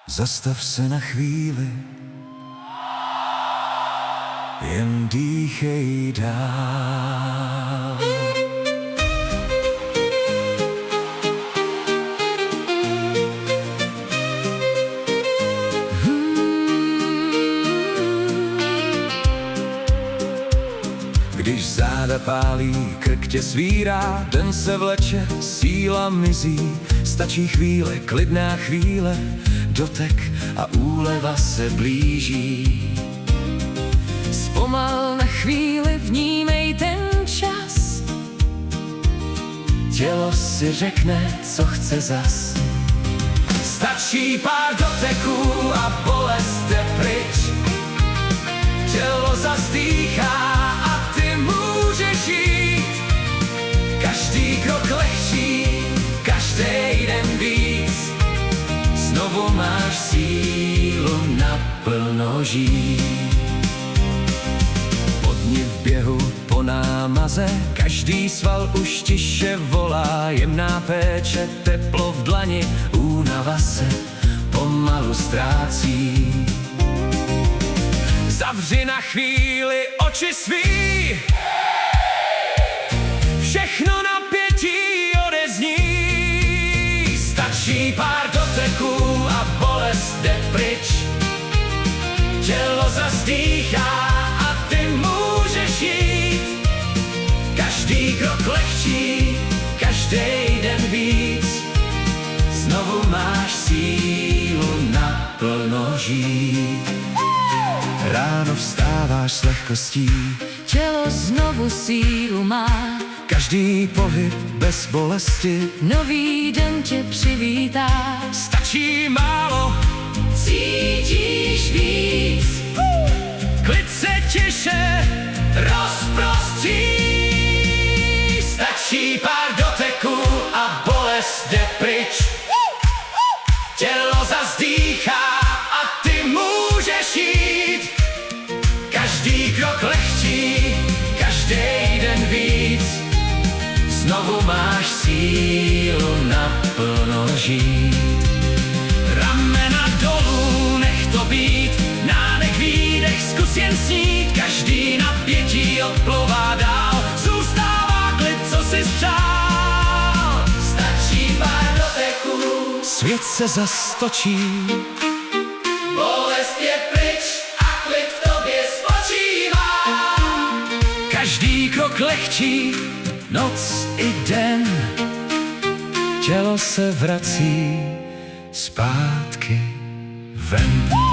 Zastav se na chvíli, jen dýchej dál. Když záda pálí, krk tě svírá, den se vleče, síla mizí, stačí chvíle, klidná chvíle, dotek a úleva se blíží. Zpomal na chvíli, vnímej ten čas. Tělo si řekne, co chce zas. Stačí pár doteků a bolest jde pryč. Tělo zas dýchá a ty můžeš jít. Každý krok lehčí, každý den víc. Znovu máš sílu naplno žít. Dni v běhu po námaze, každý sval už tiše volá, jemná péče, teplo v dlani, únava se pomalu ztrácí. Zavři na chvíli oči svý, všechno napětí odezní. Stačí pár doteků a bolest jde pryč. Tělo zas dýchá a ty můžeš jít. Každý krok lehčí, každý den víc. Znovu máš sílu naplno žít. Ráno vstáváš s lehkostí, Tělo znovu sílu má, každý pohyb bez bolesti. nový den tě přivítá. Stačí málo, cítíš víc. Klid se tiše rozprostří. Stačí pár doteků a bolest jde pryč. Tělo zas dýchá a ty můžeš jít. Každý krok lehčí, každý den víc. Znovu máš sílu naplno žít. Ramena dolů, nech to být, nádech, výdech, zkus jen snít. Každý napětí odplouvá dál, zůstává klid, co si přál. Stačí pár doteků, svět se zastočí. Bolest je pryč a klid v tobě spočívá. Každý krok lehčí, noc i den. Tělo se vrací zpátky ven.